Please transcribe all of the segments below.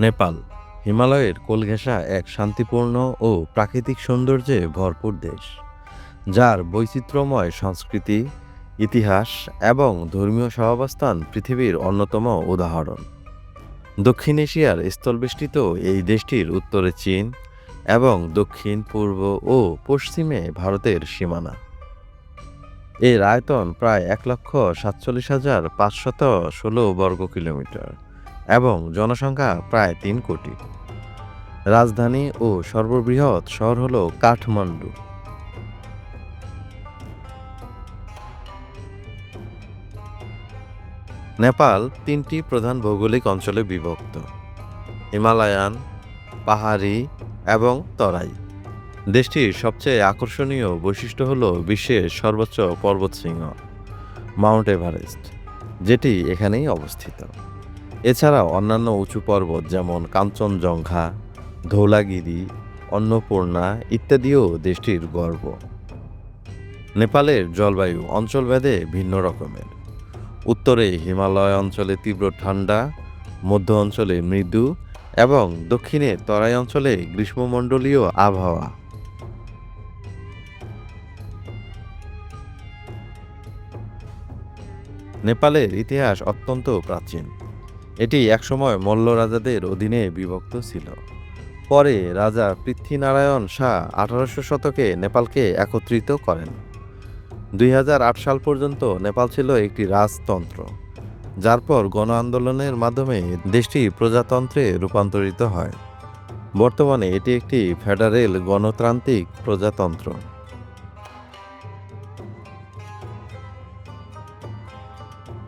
নেপাল হিমালয়ের কোল ঘেঁষা এক শান্তিপূর্ণ ও প্রাকৃতিক সৌন্দর্যে ভরপুর দেশ, যার বৈচিত্র্যময় সংস্কৃতি, ইতিহাস এবং ধর্মীয় সহাবস্থান পৃথিবীর অন্যতম উদাহরণ। দক্ষিণ এশিয়ার স্থলবেষ্টিত এই দেশটির উত্তরে চীন এবং দক্ষিণ পূর্ব ও পশ্চিমে ভারতের সীমানা। এর আয়তন প্রায় ১,৪৭,৫১৬ বর্গ কিলোমিটার এবং জনসংখ্যা প্রায় ৩ কোটি। রাজধানী ও সর্ববৃহৎ শহর হল কাঠমান্ডু। নেপাল ৩টি প্রধান ভৌগোলিক অঞ্চলে বিভক্ত: হিমালয়ান, পাহাড়ি এবং তরাই। দেশটির সবচেয়ে আকর্ষণীয় বৈশিষ্ট্য হল বিশ্বের সর্বোচ্চ পর্বতশৃঙ্গ মাউন্ট এভারেস্ট, যেটি এখানেই অবস্থিত। এছাড়া অন্যান্য উঁচু পর্বত যেমন কাঞ্চনজঙ্ঘা, ধৌলাগিরি, অন্নপূর্ণা ইত্যাদিও দেশটির গর্ব। নেপালের জলবায়ু অঞ্চলভেদে ভিন্ন রকমের। উত্তরে হিমালয় অঞ্চলে তীব্র ঠান্ডা, মধ্য অঞ্চলে মৃদু এবং দক্ষিণে তরাই অঞ্চলে গ্রীষ্মমণ্ডলীয় আবহাওয়া। নেপালের ইতিহাস অত্যন্ত প্রাচীন। এটি একসময় মল্ল রাজাদের অধীনে বিভক্ত ছিল। পরে রাজা পৃথ্বীনারায়ণ শাহ ১৮০০ শতকে নেপালকে একত্রিত করেন। ২০০৮ সাল পর্যন্ত নেপাল ছিল একটি রাজতন্ত্র, যার পর গণ আন্দোলনের মাধ্যমে দেশটি প্রজাতন্ত্রে রূপান্তরিত হয়। বর্তমানে এটি একটি ফেডারেল গণতান্ত্রিক প্রজাতন্ত্র।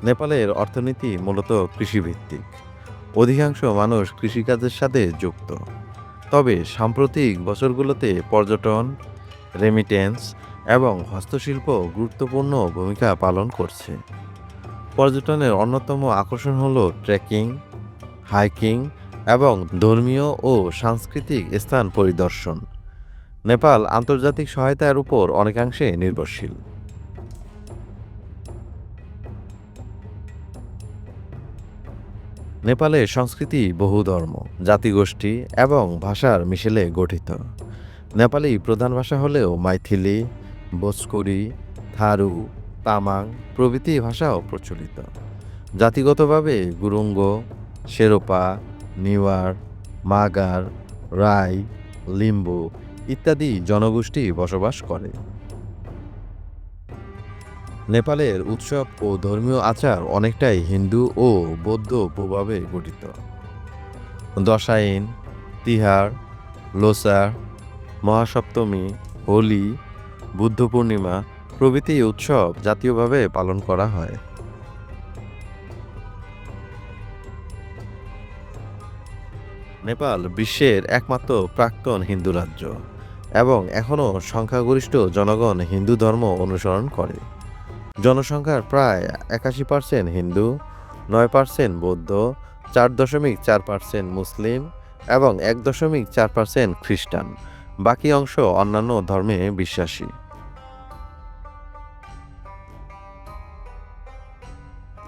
নেপালের অর্থনীতি মূলত কৃষিভিত্তিক। অধিকাংশ মানুষ কৃষিকাজের সাথে যুক্ত। তবে সাম্প্রতিক বছরগুলোতে পর্যটন, রেমিটেন্স এবং হস্তশিল্প গুরুত্বপূর্ণ ভূমিকা পালন করছে। পর্যটনের অন্যতম আকর্ষণ হল ট্রেকিং, হাইকিং এবং ধর্মীয় ও সাংস্কৃতিক স্থান পরিদর্শন। নেপাল আন্তর্জাতিক সহায়তার উপর অনেকাংশে নির্ভরশীল। নেপালের সংস্কৃতি বহুধর্ম, জাতিগোষ্ঠী এবং ভাষার মিশেলে গঠিত। নেপালি প্রধান ভাষা হলেও মাইথিলি, ভোজপুরি, থারু, তামাং প্রভৃতি ভাষাও প্রচলিত। জাতিগতভাবে গুরুঙ্গ, শেরোপা, নিওয়ার, মাগার, রাই, লিম্বু ইত্যাদি জনগোষ্ঠী বসবাস করে। নেপালের উৎসব ও ধর্মীয় আচার অনেকটাই হিন্দু ও বৌদ্ধ প্রভাবে গঠিত। দশাইন, তিহার, লোসার, মহাসপ্তমী, হোলি, বুদ্ধ পূর্ণিমা প্রভৃতি উৎসব জাতীয়ভাবে পালন করা হয়। নেপাল বিশ্বের একমাত্র প্রাক্তন হিন্দু রাজ্য এবং এখনও সংখ্যাগরিষ্ঠ জনগণ হিন্দু ধর্ম অনুসরণ করে। জনসংখ্যার প্রায় ৮১% হিন্দু, ৯% বৌদ্ধ, ৪.৪% মুসলিম এবং ১.৪% খ্রিস্টান। বাকি অংশ অন্যান্য ধর্মে বিশ্বাসী।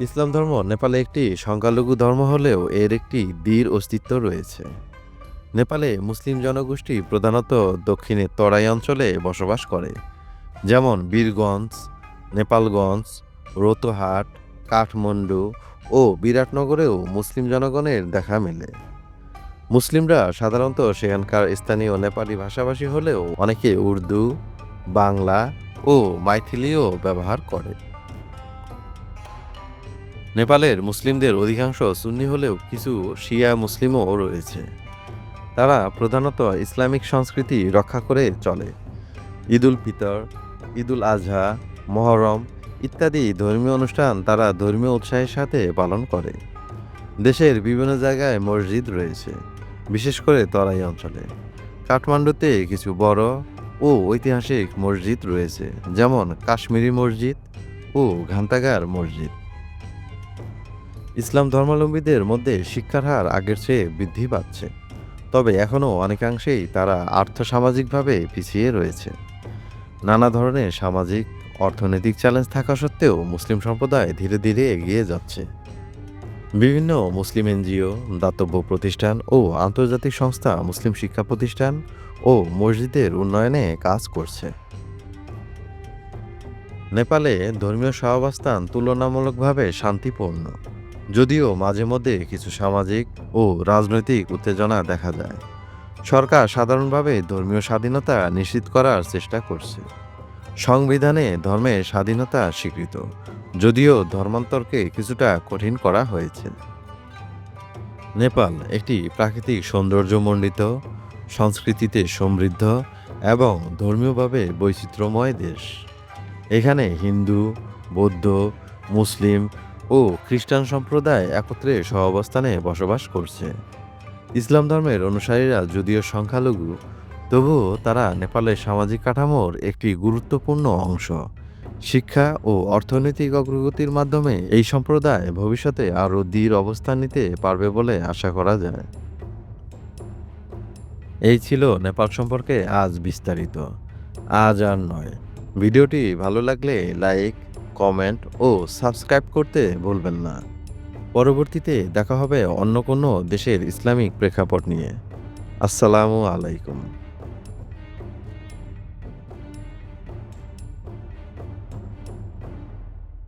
ইসলাম ধর্ম নেপালে একটি সংখ্যালঘু ধর্ম হলেও এর একটি দৃঢ় অস্তিত্ব রয়েছে। নেপালে মুসলিম জনগোষ্ঠী প্রধানত দক্ষিণে তরাই অঞ্চলে বসবাস করে, যেমন বীরগঞ্জ, নেপালগঞ্জ, রোতোহাট, কাঠমান্ডু ও বিরাটনগরেও মুসলিম জনগণের দেখা মেলে। মুসলিমরা সাধারণত সেখানকার স্থানীয় নেপালি ভাষাভাষী হলেও অনেকে উর্দু, বাংলা ও মাইথিলিও ব্যবহার করে। নেপালের মুসলিমদের অধিকাংশ সুন্নি হলেও কিছু শিয়া মুসলিমও রয়েছে। তারা প্রধানত ইসলামিক সংস্কৃতি রক্ষা করে চলে। ঈদ উল ফিতর, ঈদ উল আজহা, মহরম ইত্যাদি ধর্মীয় অনুষ্ঠান তারা ধর্মীয় উৎসাহের সাথে পালন করে। দেশের বিভিন্ন জায়গায় মসজিদ রয়েছে, বিশেষ করে তরাই অঞ্চলে। কাঠমান্ডুতে কিছু বড় ও ঐতিহাসিক মসজিদ রয়েছে, যেমন কাশ্মীরি মসজিদ ও ঘান্তাগার মসজিদ। ইসলাম ধর্মাবলম্বীদের মধ্যে শিক্ষার হার আগের চেয়ে বৃদ্ধি পাচ্ছে, তবে এখনও অনেকাংশেই তারা আর্থসামাজিকভাবে পিছিয়ে রয়েছে। নানা ধরনের সামাজিক, অর্থনৈতিক চ্যালেঞ্জ থাকা সত্ত্বেও মুসলিম সম্প্রদায় ধীরে ধীরে এগিয়ে যাচ্ছে। বিভিন্ন মুসলিম এনজিও, দাতব্য প্রতিষ্ঠান ও আন্তর্জাতিক সংস্থা মুসলিম শিক্ষা প্রতিষ্ঠান ও মসজিদের উন্নয়নে কাজ করছে। নেপালে ধর্মীয় সহাবস্থান তুলনামূলকভাবে শান্তিপূর্ণ, যদিও মাঝে মধ্যে কিছু সামাজিক ও রাজনৈতিক উত্তেজনা দেখা যায়। সরকার সাধারণভাবে ধর্মীয় স্বাধীনতা নিশ্চিত করার চেষ্টা করছে। সংবিধানে ধর্মের স্বাধীনতা স্বীকৃত, যদিও ধর্মান্তরকে কিছুটা কঠিন করা হয়েছে। নেপাল একটি প্রাকৃতিক সৌন্দর্যমণ্ডিত, সংস্কৃতিতে সমৃদ্ধ এবং ধর্মীয়ভাবে বৈচিত্র্যময় দেশ। এখানে হিন্দু, বৌদ্ধ, মুসলিম ও খ্রিস্টান সম্প্রদায় একত্রে সহাবস্থানে বসবাস করছে। ইসলাম ধর্মের অনুসারীরা যদিও সংখ্যালঘু, তবুও তারা নেপালের সামাজিক কাঠামোর একটি গুরুত্বপূর্ণ অংশ। শিক্ষা ও অর্থনৈতিক অগ্রগতির মাধ্যমে এই সম্প্রদায় ভবিষ্যতে আরও দৃঢ় অবস্থান নিতে পারবে বলে আশা করা যায়। এই ছিল নেপাল সম্পর্কে আজ বিস্তারিত। আজ আর নয়। ভিডিওটি ভালো লাগলে লাইক, কমেন্ট ও সাবস্ক্রাইব করতে ভুলবেন না। পরবর্তীতে দেখা হবে অন্য কোনো দেশের ইসলামিক প্রেক্ষাপট নিয়ে। আসসালামু আলাইকুম।